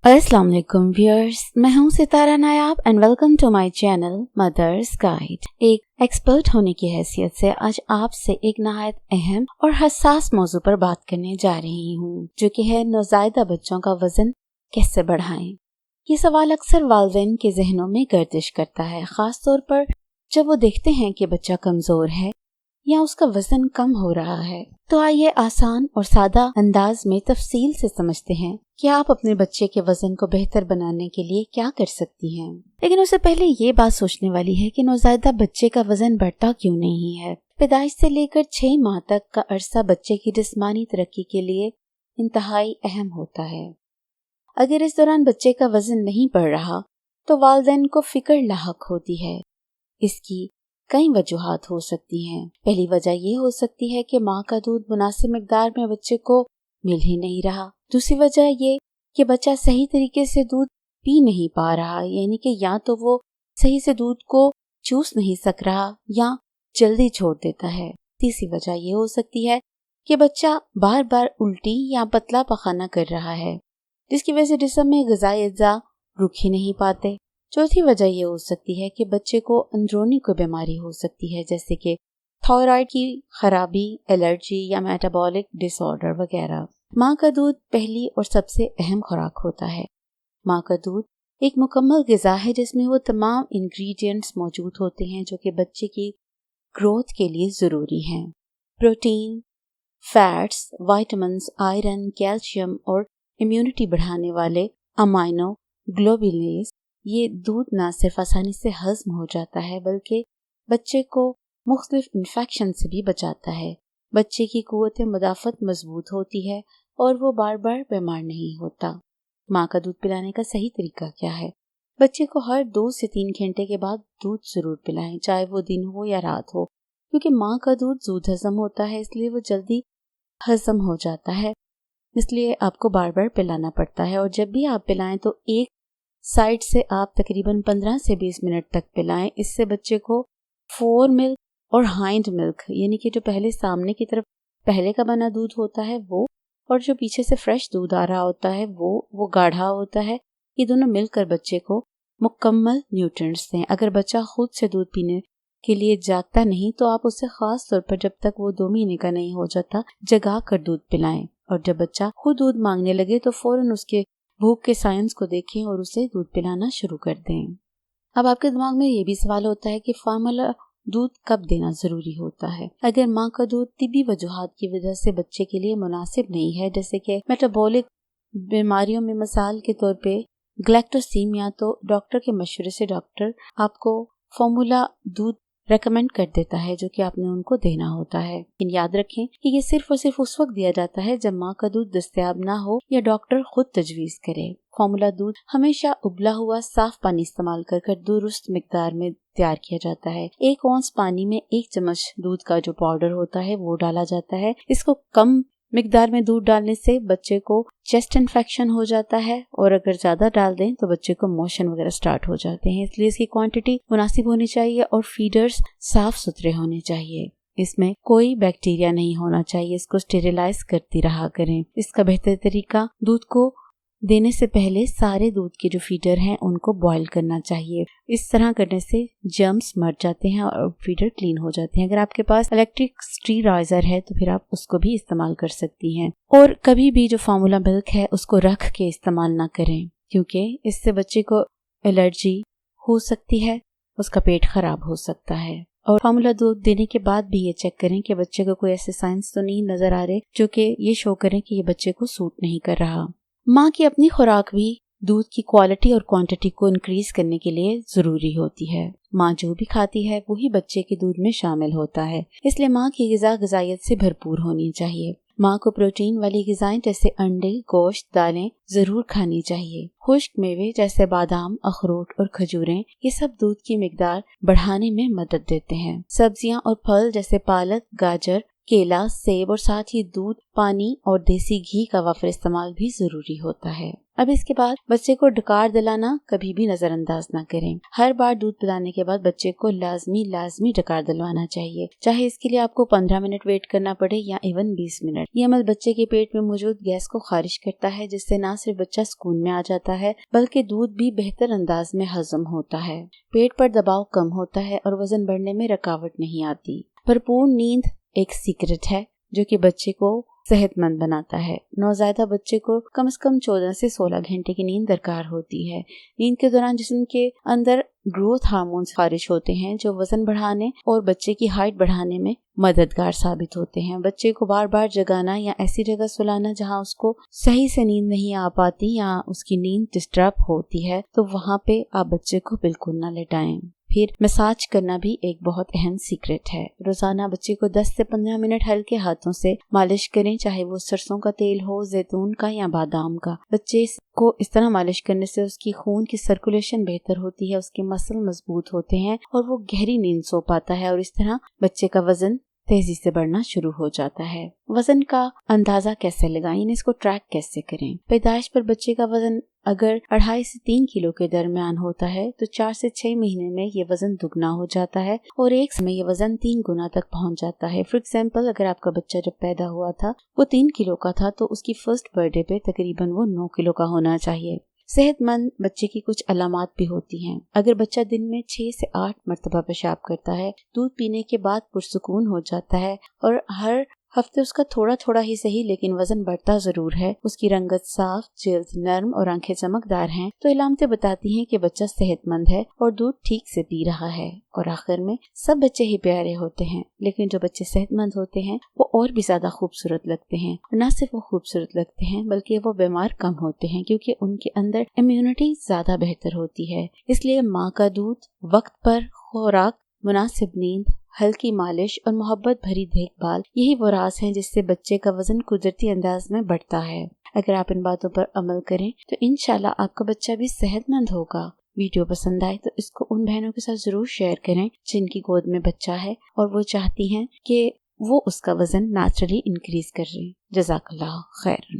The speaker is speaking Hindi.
अस्सलाम वालेकुम व्यूअर्स, मैं हूं Sitara Nayab and welcome to my channel mother's guide. एक एक्सपर्ट होने की हैसियत से आज आपसे एक नहायत अहम और हसास मौजू पर बात करने जा रही हूं, जो कि है नौज़ायदा बच्चों का वजन कैसे बढ़ाएं। ये सवाल अक्सर वालिदैन के जहनों में गर्दिश करता है, खास तौर पर जब वो देखते हैं कि बच्चा कमजोर है या उसका वजन कम हो रहा है। तो आइए आसान और सादा अंदाज में तफसील से समझते हैं कि आप अपने बच्चे के वजन को बेहतर बनाने के लिए क्या कर सकती हैं। लेकिन उससे पहले ये बात सोचने वाली है कि नौज़ायदा बच्चे का वजन बढ़ता क्यों नहीं है। पैदाइश से लेकर 6 माह तक का अरसा बच्चे की जिस्मानी तरक्की के लिए इंतहाई अहम होता है। अगर इस दौरान बच्चे का वजन नहीं बढ़ रहा तो वालिदैन को फिक्र लाहक होती है। इसकी कई वजूहात हो सकती हैं। पहली वजह ये हो सकती है कि माँ का दूध मुनासिब मिकदार में बच्चे को मिल ही नहीं रहा। दूसरी वजह ये कि बच्चा सही तरीके से दूध पी नहीं पा रहा, यानी कि या तो वो सही से दूध को चूस नहीं सक रहा या जल्दी छोड़ देता है। तीसरी वजह ये हो सकती है कि बच्चा बार बार उल्टी या पतला पखाना कर रहा है, जिसकी वजह से जिस्म में ग़िज़ाई अज्जा रुक ही नहीं पाते। चौथी वजह ये हो सकती है कि बच्चे को अंदरूनी कोई बीमारी हो सकती है, जैसे कि थायराइड की खराबी, एलर्जी या मेटाबॉलिक डिसऑर्डर वगैरह। माँ का दूध पहली और सबसे अहम खुराक होता है। माँ का दूध एक मुकम्मल ग़िज़ा है जिसमें वो तमाम इंग्रेडिएंट्स मौजूद होते हैं जो कि बच्चे की ग्रोथ के लिए ज़रूरी हैं। Protein, fats, vitamins, iron, calcium और इम्यूनिटी बढ़ाने वाले अमाइनो ग्लोबुलिन्स। ये दूध न सिर्फ आसानी से हजम हो जाता है बल्कि बच्चे को मुख्तलिफ इन्फेक्शन से भी बचाता है। बच्चे की कुव्वत मुदाफ़त मजबूत होती है और वो बार बार बीमार नहीं होता। माँ का दूध पिलाने का सही तरीका क्या है? बच्चे को हर 2 से 3 घंटे के बाद दूध जरूर पिलाएं, चाहे वो दिन हो या रात हो, क्योंकि माँ का दूध जल्द हजम होता है, इसलिए वो जल्दी हजम हो जाता है, इसलिए आपको बार बार पिलाना पड़ता है। और जब भी आप पिलाएं तो एक साइड से आप तकरीबन 15 से 20 मिनट तक पिलाएं। इससे बच्चे को फोर मिल्क और हाइंड मिल्क, यानी कि जो पहले सामने की तरफ पहले का बना दूध होता है वो, और जो पीछे से फ्रेश दूध आ रहा होता है वो गाढ़ा होता है, ये दोनों मिलकर बच्चे को मुकम्मल न्यूट्रिएंट्स दें। अगर बच्चा खुद से दूध पीने के लिए जागता नहीं तो आप उसे खास तौर पर जब तक वो 2 महीने का नहीं हो जाता जगा कर दूध पिलाएं, और जब बच्चा खुद दूध मांगने लगे तो फौरन उसके भूख के साइंस को देखें और उसे दूध पिलाना शुरू कर दें। अब आपके दिमाग में ये भी सवाल होता है कि फार्मूला दूध कब देना जरूरी होता है। अगर माँ का दूध तिब्बी वजूहात की वजह से बच्चे के लिए मुनासिब नहीं है, जैसे कि मेटाबॉलिक बीमारियों में मिसाल के तौर पे ग्लैक्टोसीमिया, तो डॉक्टर के मशवरे से डॉक्टर आपको फार्मूला दूध रेकमेंड कर देता है जो कि आपने उनको देना होता है। लेकिन याद रखें कि ये सिर्फ और सिर्फ उस वक्त दिया जाता है जब माँ का दूध दस्तयाब ना हो या डॉक्टर खुद तजवीज़ करे। फार्मूला दूध हमेशा उबला हुआ साफ पानी इस्तेमाल कर दुरुस्त मिकदार में तैयार किया जाता है। 1 औंस पानी में 1 चम्मच दूध का जो पाउडर होता है वो डाला जाता है। इसको कम मिकदार में दूध डालने से बच्चे को चेस्ट इन्फेक्शन हो जाता है, और अगर ज्यादा डाल दें तो बच्चे को मोशन वगैरह स्टार्ट हो जाते हैं। इसलिए इसकी क्वांटिटी मुनासिब होनी चाहिए और फीडर्स साफ सुथरे होने चाहिए। इसमें कोई बैक्टीरिया नहीं होना चाहिए। इसको स्टेरिलाइज करती रहा करें। इसका बेहतर तरीका, दूध को देने से पहले सारे दूध के जो फीडर हैं उनको बॉईल करना चाहिए। इस तरह करने से जर्म्स मर जाते हैं और फीडर क्लीन हो जाते हैं। अगर आपके पास इलेक्ट्रिक स्टीराइजर है तो फिर आप उसको भी इस्तेमाल कर सकती हैं। और कभी भी जो फार्मूला मिल्क है उसको रख के इस्तेमाल ना करें, क्योंकि इससे बच्चे को एलर्जी हो सकती है, उसका पेट खराब हो सकता है। और फार्मूला दूध देने के बाद भी ये चेक करें कि बच्चे को कोई ऐसे साइंस तो नहीं नजर आ रहे जो कि ये शो करें कि ये बच्चे को सूट नहीं कर रहा। माँ की अपनी खुराक भी दूध की क्वालिटी और क्वांटिटी को इंक्रीज करने के लिए जरूरी होती है। माँ जो भी खाती है वही बच्चे के दूध में शामिल होता है, इसलिए माँ की ग़िज़ायत से भरपूर होनी चाहिए। माँ को प्रोटीन वाली ग़िज़ाएं जैसे अंडे, गोश्त, दालें जरूर खानी चाहिए। खुश्क मेवे जैसे बादाम, अखरोट और खजूरें, ये सब दूध की मिकदार बढ़ाने में मदद देते हैं। सब्जियां और फल जैसे पालक, गाजर केला, सेब और साथ ही दूध, पानी और देसी घी का वाफर इस्तेमाल भी जरूरी होता है। अब इसके बाद बच्चे को डकार दिलाना कभी भी नजरअंदाज ना करें। हर बार दूध पिलाने के बाद बच्चे को लाजमी डकार दिलवाना चाहिए, चाहे इसके लिए आपको 15 मिनट वेट करना पड़े या इवन 20 मिनट। ये अमल बच्चे के पेट में मौजूद गैस को खारिज करता है, जिससे न सिर्फ बच्चा सुकून में आ जाता है बल्कि दूध भी बेहतर अंदाज में हजम होता है। पेट पर दबाव कम होता है और वजन बढ़ने में रुकावट नहीं आती। भरपूर नींद एक सीक्रेट है जो कि बच्चे को सेहतमंद बनाता है। नवजायदा बच्चे को कम से कम 14 से 16 घंटे की नींद दरकार होती है। नींद के दौरान जिस्म के अंदर ग्रोथ हार्मोन्स खारिज होते हैं जो वजन बढ़ाने और बच्चे की हाइट बढ़ाने में मददगार साबित होते हैं। बच्चे को बार बार जगाना या ऐसी जगह सुलाना जहां उसको सही से नींद नहीं आ पाती या उसकी नींद डिस्टर्ब होती है, तो वहां पे आप बच्चे को बिल्कुल ना लेटाएं। फिर मसाज करना भी एक बहुत अहम सीक्रेट है। रोजाना बच्चे को 10 से 15 मिनट हल्के हाथों से मालिश करें, चाहे वो सरसों का तेल हो, जैतून का या बादाम का। बच्चे को इस तरह मालिश करने से उसकी खून की सर्कुलेशन बेहतर होती है, उसके मसल मजबूत होते हैं और वो गहरी नींद सो पाता है और इस तरह बच्चे का वजन तेजी से बढ़ना शुरू हो जाता है। वजन का अंदाजा कैसे लगाएं, इसको ट्रैक कैसे करें? पैदाइश पर बच्चे का वजन अगर 2.5 से 3 किलो के दरमियान होता है तो 4 से 6 महीने में ये वजन दुगना हो जाता है और एक समय ये वजन 3 गुना तक पहुंच जाता है। फॉर एग्जाम्पल, अगर आपका बच्चा जब पैदा हुआ था वो 3 किलो का था तो उसकी फर्स्ट बर्थडे पे तकरीबन वो 9 किलो का होना चाहिए। सेहतमंद बच्चे की कुछ अलामात भी होती हैं। अगर बच्चा दिन में 6 से 8 मरतबा पेशाब करता है, दूध पीने के बाद पुरसुकून हो जाता है और हर हफ्ते उसका थोड़ा थोड़ा ही सही लेकिन वजन बढ़ता जरूर है, उसकी रंगत साफ, जिल्द नर्म और आंखें चमकदार हैं, तो इलामतें बताती हैं कि बच्चा सेहतमंद है और दूध ठीक से पी रहा है। और आखिर में सब बच्चे ही प्यारे होते हैं, लेकिन जो बच्चे सेहतमंद होते हैं वो और भी ज्यादा खूबसूरत लगते हैं। न सिर्फ वो खूबसूरत लगते हैं बल्कि वो बीमार कम होते हैं क्योंकि उनके अंदर इम्यूनिटी ज्यादा बेहतर होती है। इसलिए माँ का दूध, वक्त पर खुराक, मुनासिब नींद, हल्की मालिश और मोहब्बत भरी देखभाल, यही वो राज हैं जिससे बच्चे का वजन कुदरती अंदाज में बढ़ता है। अगर आप इन बातों पर अमल करें तो इंशाल्लाह आपका बच्चा भी सेहतमंद होगा। वीडियो पसंद आए तो इसको उन बहनों के साथ जरूर शेयर करें जिनकी गोद में बच्चा है और वो चाहती हैं कि वो उसका वजन नेचुरली इंक्रीज कर रहे। जज़ाकल्लाह खैर।